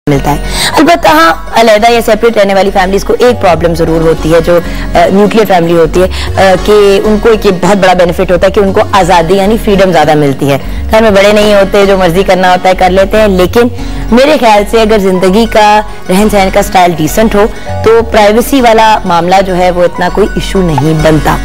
मिलता है। अलबत्ता हाँ, अलहदा या सेपरेट रहने वाली फैमिलीज को एक प्रॉब्लम जरूर होती है जो न्यूक्लियर फैमिली होती है कि उनको एक बहुत बड़ा बेनिफिट होता है कि उनको आज़ादी यानी फ्रीडम ज़्यादा मिलती है। घर में बड़े नहीं होते, जो मर्जी करना होता है कर लेते हैं, लेकिन मेरे ख्याल से अगर जिंदगी का रहन सहन का स्टाइल डिसेंट हो तो प्राइवेसी वाला मामला जो है वो इतना कोई इशू नहीं बनता।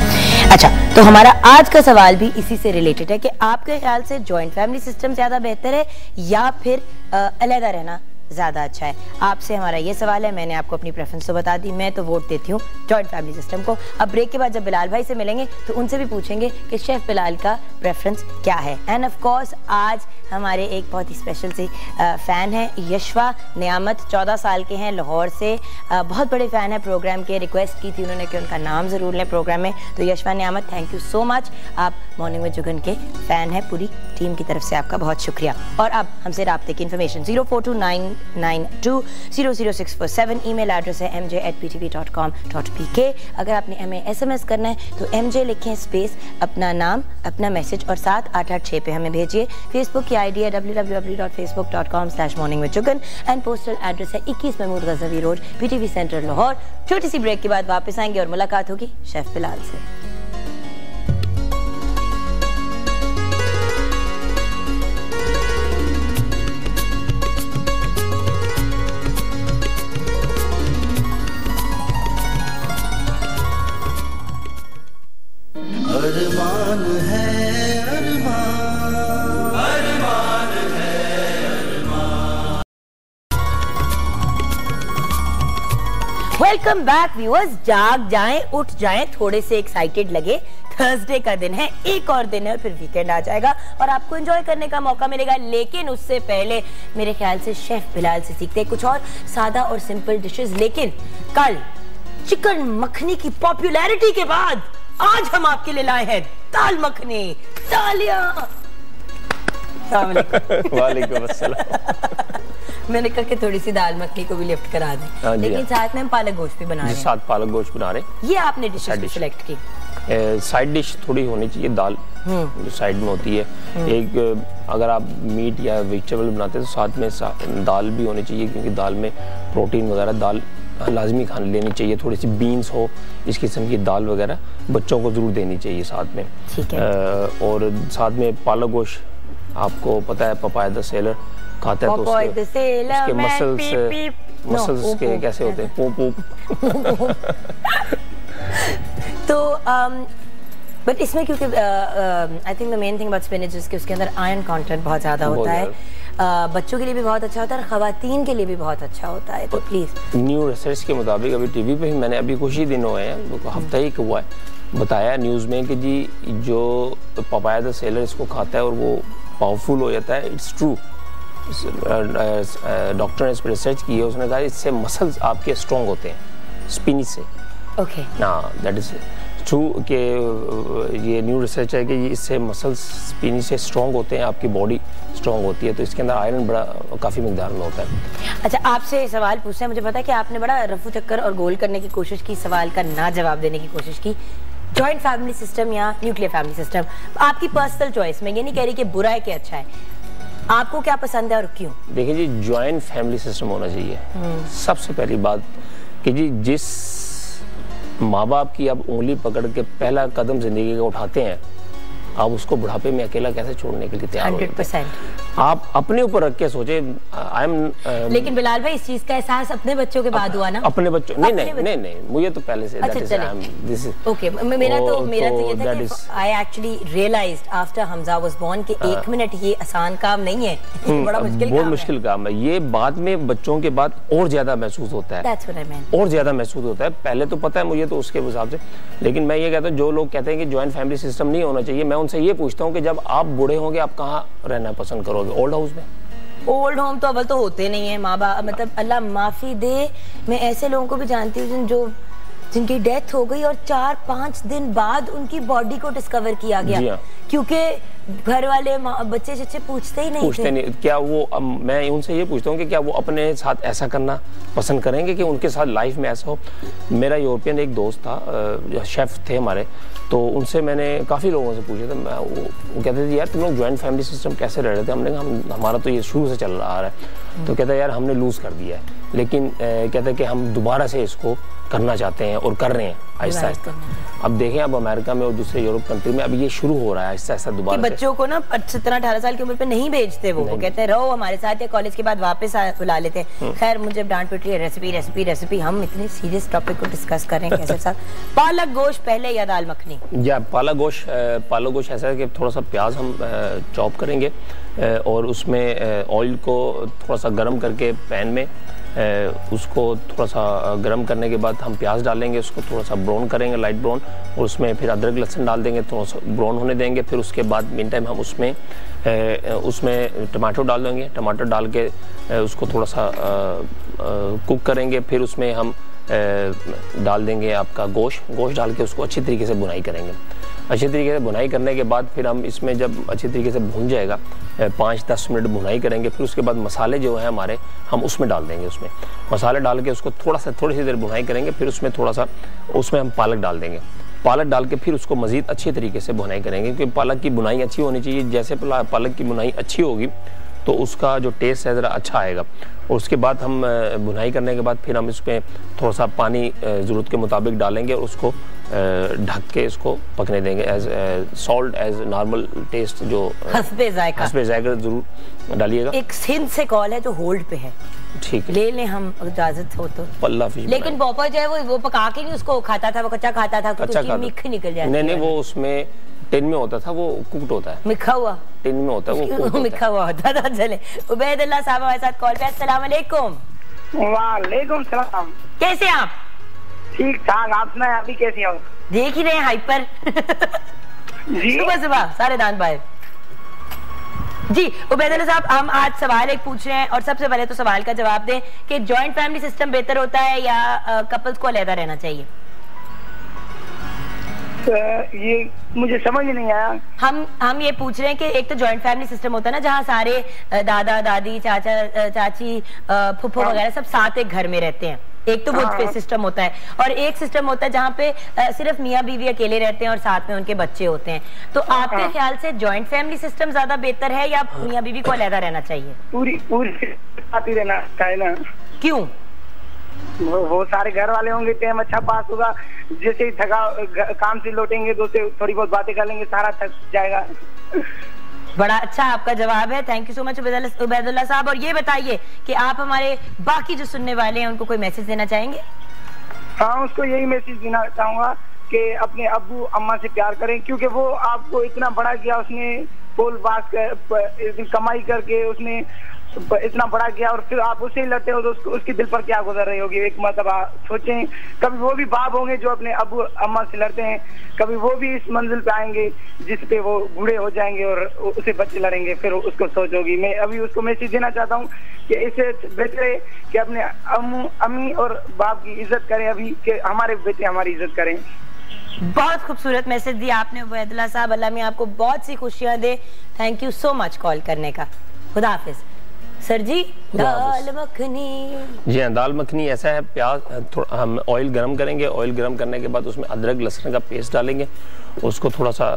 अच्छा, तो हमारा आज का सवाल भी इसी से रिलेटेड है कि आपके ख्याल से जॉइंट फैमिली सिस्टम ज्यादा बेहतर है या फिर अलहदा रहना ज्यादा अच्छा है? आपसे हमारा ये सवाल है। मैंने आपको अपनी प्रेफरेंस तो बता दी, मैं तो वोट देती हूँ जॉइंट फैमिली सिस्टम को। अब ब्रेक के बाद जब बिलाल भाई से मिलेंगे तो उनसे भी पूछेंगे कि शेफ बिलाल का प्रेफरेंस क्या है। एंड ऑफ कोर्स आज हमारे एक बहुत ही स्पेशल सी फैन है, यशवा नियामत, 14 साल के हैं, लाहौर से, बहुत बड़े फैन है प्रोग्राम के। रिक्वेस्ट की थी उन्होंने कि उनका नाम जरूर लें प्रोग्राम में, तो यशवा नियामत, थैंक यू सो मच। आप मॉर्निंग विद जुगन के फैन है, पूरी टीम की तरफ से आपका बहुत शुक्रिया। और अब हमसे राब्ते की इन्फॉर्मेशन 042992000647, ईमेल एड्रेस है mj@ptv.com.pk। अगर आपने हमें SMS करना है तो MJ लिखें स्पेस अपना नाम अपना मैसेज और 7886 पे हमें भेजिए। फेसबुक की आईडी है www.facebook.com/morningwithjugan एंड पोस्टल एड्रेस है 21 Mahmud Ghaznavi road, PTV centre Lahore. छोटी सी ब्रेक के बाद वापस आएंगे और मुलाकात होगी शेफ बिलाल से। अरमान है अरमान, अरमान है अरमान। Welcome back viewers. जाग जाएं, उठ जाएं, थोड़े से एक्साइटेड लगे। थर्सडे का दिन है, एक और दिन है और फिर वीकेंड आ जाएगा और आपको एंजॉय करने का मौका मिलेगा। लेकिन उससे पहले मेरे ख्याल से शेफ बिलाल से सीखते हैं कुछ और सादा और सिंपल डिशेस। लेकिन कल चिकन मखनी की पॉपुलैरिटी के बाद आज हम आपके लिए लाए हैं दाल मखनी। तालियां। वालेकुम अस्सलाम। मैंने कहा कि थोड़ी सी दाल मखनी को भी लिफ्ट करा दें, लेकिन साथ में हम पालक गोश्त भी बना रहे हैं। साथ पालक गोश्त बना रहे हैं। ये आपने डिश सिलेक्ट की। साइड डिश थोड़ी होनी चाहिए दाल जो साइड में होती है। एक अगर आप मीट या वेजिटेबल बनाते हैं तो साथ में दाल भी होनी चाहिए, क्योंकि दाल में प्रोटीन वगैरह दाल लाजमी खाने लेनी चाहिए। थोड़ी सी बीन्स हो, इस किस्म की दाल वगैरह बच्चों को जरूर देनी चाहिए साथ में। ठीक है। और साथ में पालक गोश्त, आपको पता है पपाया द सेलर खाता है तो उसके मसल्स के कैसे होते हैं, पोप तो बट इसमें क्योंकि I think the main thing about spinach is कि उसके अंदर आयरन कंटेंट बहुत ज्यादा होता है। बच्चों के लिए भी बहुत अच्छा होता है और खवातीन के लिए भी बहुत अच्छा होता है। तो प्लीज, न्यू रिसर्च के मुताबिक अभी टीवी पे ही मैंने अभी कुछ ही दिन हुए हैं, हफ्ता ही हुआ है, बताया न्यूज़ में कि जी जो पपाया द सेलर इसको खाता है और वो पावरफुल हो जाता है। It's true. डॉक्टर ने इस पर रिसर्च की है, उसने कहा इससे मसल्स आपके स्ट्रॉन्ग होते हैं स्पिनिच से। ओके, ना दैट इज ट्रू कि ये न्यू रिसर्च है कि इससे मसल्स स्पिनिच से स्ट्रॉन्ग होते हैं, आपकी बॉडी स्ट्रॉन्ग होती है, तो इसके अंदर आयरन बड़ा काफ़ी मिकदार में होता है। अच्छा, आपसे सवाल पूछना है, मुझे पता है कि आपने बड़ा रफू चक्कर और गोल करने की कोशिश की, सवाल का ना जवाब देने की कोशिश की। जॉइंट फैमिली सिस्टम या न्यूक्लियर फैमिली सिस्टम, आपकी पर्सनल चॉइस, मैं ये नहीं कह रही कि बुरा है कि अच्छा है, आपको क्या पसंद है और क्यों? देखिए जी, जॉइंट फैमिली सिस्टम होना चाहिए। सबसे पहली बात कि जी जिस माँ बाप की आप उंगली पकड़ के पहला कदम जिंदगी का उठाते हैं, आप उसको बुढ़ापे में अकेला कैसे छोड़ने के लिए तैयार हो? 100%। आप अपने ऊपर रख के सोचे। लेकिन बिलाल भाई, इस चीज का एहसास अपने बच्चों के बाद हुआ ना? अपने बच्चों नहीं, मुझे तो पहले से। अच्छा, ओके, मेरा तो ये था कि I actually realised after Hamza was born कि 1 मिनट ये आसान काम नहीं है, बड़ा मुश्किल काम है। बहुत मुश्किल काम है ये। बाद में बच्चों के बाद और ज्यादा महसूस होता है। That's what I meant. और ज्यादा महसूस होता है। पहले तो पता है मुझे तो उसके हिसाब से, लेकिन मैं ये कहता हूँ जो लोग कहते हैं कि जॉइंट फैमिली सिस्टम नहीं होना चाहिए, मैं उनसे ये पूछता हूँ कि जब आप बूढ़े होंगे आप कहाँ रहना पसंद करोगे? ओल्ड हाउस में? ओल्ड होम तो अव्वल तो होते नहीं है माँ बाप, मतलब अल्लाह माफी दे, मैं ऐसे लोगों को भी जानती हूँ जिनकी डेथ हो गई और 4-5 दिन बाद उनकी बॉडी को डिस्कवर किया गया, क्योंकि घर वाले बच्चे चच्चे पूछते ही नहीं थे। नहीं क्या वो, मैं उनसे ये पूछता हूँ कि क्या वो अपने साथ ऐसा करना पसंद करेंगे कि उनके साथ लाइफ में ऐसा हो। मेरा यूरोपियन एक दोस्त था, शेफ थे हमारे, तो उनसे मैंने काफ़ी लोगों से पूछे थे, वो कहते थे यार तुम लोग जॉइंट फैमिली सिस्टम कैसे रह रहे थे। हमने कहा हमारा तो ये शुरू से चल रहा आ रहा है। तो कहता है यार हमने लूज़ कर दिया है, लेकिन कहते हैं कि हम दोबारा से इसको करना चाहते हैं और कर रहे हैं आहिस्ता आहिस्ता। अब देखें अब अमेरिका में और दूसरे यूरोप कंट्री में अब ये शुरू हो रहा है आहिस्ता आहिस्ता दोबारा। बच्चों को ना 17-18 साल की उम्र पे नहीं भेजते, वो कहते हैं रहो हमारे साथ, या कॉलेज के बाद वापस बुला लेते हैं। खैर मुझे डांट पिट रही है, रेसिपी रेसिपी रेसिपी। हम इतने सीरियस टॉपिक को डिस्कस कर रहे हैं कैसे साथ। पालक गोश्त पहले या दाल मखनी? या पालक गोश्त ऐसा है कि थोड़ा सा प्याज हम चॉप करेंगे और उसमें ऑयल को थोड़ा सा गर्म करके पैन में उसको थोड़ा सा गर्म करने के बाद हम प्याज डालेंगे, उसको थोड़ा सा ब्राउन करेंगे, लाइट ब्राउन, और उसमें फिर अदरक लहसुन डाल देंगे, थोड़ा सा ब्राउन होने देंगे। फिर उसके बाद मीन टाइम हम उसमें टमाटो डाल देंगे, टमाटर डाल के उसको थोड़ा सा कुक करेंगे। फिर उसमें हम डाल देंगे आपका गोश्त डाल के उसको अच्छी तरीके से बुनाई करेंगे। अच्छी तरीके से बुनाई करने के बाद फिर हम इसमें जब अच्छी तरीके से भून जाएगा 5-10 मिनट बुनाई करेंगे। फिर उसके बाद मसाले जो है हमारे हम उसमें डाल देंगे, उसमें मसाले डाल के उसको थोड़ी सी देर बुनाई करेंगे। फिर उसमें थोड़ा सा उसमें हम पालक डाल देंगे, पालक डाल के फिर उसको मज़ीद अच्छी तरीके से बुनाई करेंगे, क्योंकि पालक की बुनाई अच्छी होनी चाहिए। जैसे पालक की बुनाई अच्छी होगी तो उसका जो टेस्ट है ज़रा अच्छा आएगा। और उसके बाद हम बुनाई करने के बाद फिर हम इसमें थोड़ा सा पानी ज़रूरत के मुताबिक डालेंगे और उसको ढक के इसको पकने देंगे। As salt as normal taste जो हस्बे जायका ज़रूर डालिएगा। एक सिंध से कॉल है जो होल्ड पे है, ठीक है, ले लें हम इजाजत हो तो। पल्ला फिश, लेकिन पापा जो है वो पका के नहीं उसको खाता था, वो कच्चा खाता था, कच्चा मिख निकल जाती है। नहीं वो उसमें टिन में होता था, वो कुक्ड होता है, मिखा हुआ टिन में होता है, वो मिखा हुआ होता था। चले उबैदुल्लाह साहब हमारे साथ कॉल पे। अस्सलाम वालेकुम। वालेकुम सलाम। कैसे आप? ठीक ठाक, आप सुनाए, अभी कैसी हो? देख ही रहे हाइपर सुबह सारे दांत बाहर। जी उबैदुल्लाह साहब, हम आज सवाल एक पूछ रहे हैं और सबसे पहले तो सवाल का जवाब दें कि जॉइंट फैमिली सिस्टम बेहतर होता है या कपल्स को अलग रहना चाहिए? ये मुझे समझ नहीं आया। हम ये पूछ रहे हैं कि एक तो जॉइंट फैमिली सिस्टम होता है ना, जहाँ सारे दादा दादी चाचा चाची फुफ्फो वगैरह सब साथ एक घर में रहते हैं, एक तो वो सिस्टम होता है। और एक सिस्टम होता है जहाँ पे सिर्फ मियाँ बीवी अकेले रहते हैं और साथ में उनके बच्चे होते हैं। तो आपके ख्याल से जॉइंट फैमिली सिस्टम ज्यादा बेहतर है या मियाँ बीवी को अलग रहना चाहिए? पूरी साथ ही रहना चाहिए ना। क्यों? वो सारे घर वाले होंगे, टाइम अच्छा पास होगा। जैसे ही काम से लौटेंगे तो थोड़ी बहुत बातें कर लेंगे, सारा थक जाएगा। बड़ा अच्छा आपका जवाब है, thank you so much Ubaidullah साहब। और ये बताइए कि आप हमारे बाकी जो सुनने वाले हैं उनको कोई मैसेज देना चाहेंगे? हाँ, उसको यही मैसेज देना चाहूंगा कि अपने अब्बू अम्मा से प्यार करें, क्योंकि वो आपको इतना बड़ा किया, उसने पोल बात कमाई करके उसने इतना बड़ा किया, और फिर आप उससे ही लड़ते हो तो उसके दिल पर क्या गुजर रही होगी। एक मतलब सोचें, कभी वो भी बाप होंगे जो अपने अब्बू अम्मा से लड़ते हैं, कभी वो भी इस मंजिल पे आएंगे जिस पे वो बूढ़े हो जाएंगे और उसे बच्चे लड़ेंगे, फिर उसको सोच होगी। मैं अभी उसको मैसेज देना चाहता हूँ कि इसे बेहतर है कि अपने अम्मी और बाप की इज्जत करें अभी, कि हमारे बेटे हमारी इज्जत करें। बहुत खूबसूरत मैसेज दिया आपने उबैदुल्लाह साहब, अल्लाह में आपको बहुत सी खुशियां दे। Thank you so much call करने का। खुदा हाफिज। सर जी, दाल मखनी। जी हाँ, दाल मखनी ऐसा है, प्याज थोड़ा हम ऑयल गरम करेंगे, ऑयल गरम करने के बाद उसमें अदरक लहसुन का पेस्ट डालेंगे, उसको थोड़ा सा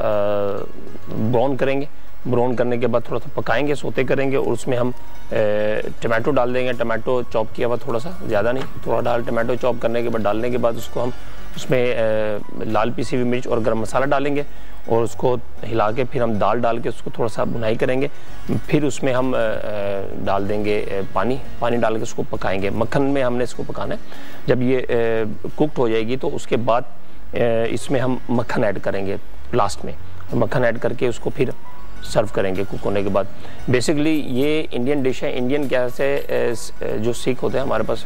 ब्राउन करेंगे, ब्राउन करने के बाद थोड़ा सा पकाएंगे, सोते करेंगे, और उसमें हम टमाटो डाल देंगे। टमाटो चॉप किया हुआ, थोड़ा सा, ज़्यादा नहीं, थोड़ा टमाटो चॉप करने के बाद डालने के बाद उसको हम उसमें लाल पिसी हुई मिर्च और गरम मसाला डालेंगे और उसको हिला के फिर हम दाल डाल के उसको थोड़ा सा भुनाई करेंगे। फिर उसमें हम डाल देंगे पानी डाल के उसको पकाएंगे। मक्खन में हमने इसको पकाना है। जब ये कुकड हो जाएगी तो उसके बाद इसमें हम मक्खन ऐड करेंगे लास्ट में, मक्खन ऐड करके उसको फिर सर्व करेंगे कुक होने के बाद। बेसिकली ये इंडियन डिश है। इंडियन क्या से जो सिख होते हैं हमारे पास,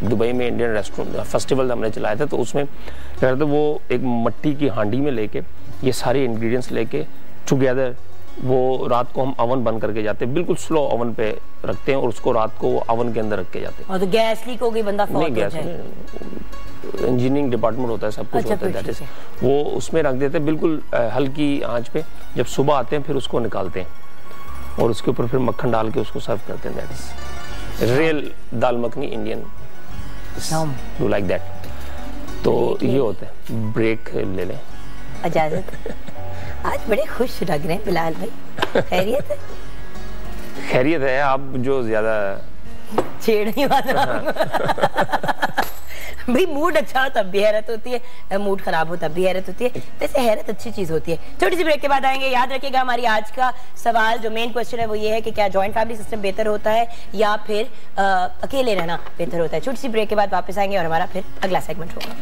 दुबई में इंडियन रेस्टोरेंट फेस्टिवल हमने चलाया था, तो उसमें क्या करते वो एक मट्टी की हांडी में लेके ये सारे इंग्रेडिएंट्स लेके टुगेदर वो रात को हम ओवन बंद करके जाते हैं, बिल्कुल स्लो ओवन पे रखते हैं और उसको रात को ओवन के अंदर रख के जाते हैं। और तो गैस लीक हो गई, बंदा फौत हो गैस जाए। इंजीनियरिंग डिपार्टमेंट होता है, सब कुछ होता है, दैट इज वो उसमें रख देते हैं बिल्कुल हल्की आंच पे। जब सुबह आते हैं फिर उसको निकालते हैं और उसके ऊपर फिर मक्खन डाल के उसको सर्व करते हैं। That is real dal makhani Indian, do like that. तो ये होता है। ब्रेक ले लें, इजाजत। आज बड़े खुश लग रहे हैं बिलाल भाई, खैरियत है? खैरियत है, आप जो ज्यादा छेड़ने वाला भाई, मूड अच्छा हो तब भी हैरत होती है, मूड खराब हो तब भी हैरत होती है। वैसे हैरत अच्छी चीज होती है। छोटी सी ब्रेक के बाद आएंगे। याद रखिएगा हमारी आज का सवाल जो मेन क्वेश्चन है वो ये है कि क्या जॉइंट फैमिली सिस्टम बेहतर होता है या फिर अकेले रहना बेहतर होता है। छोटी सी ब्रेक के बाद वापस आएंगे और हमारा फिर अगला सेगमेंट होगा।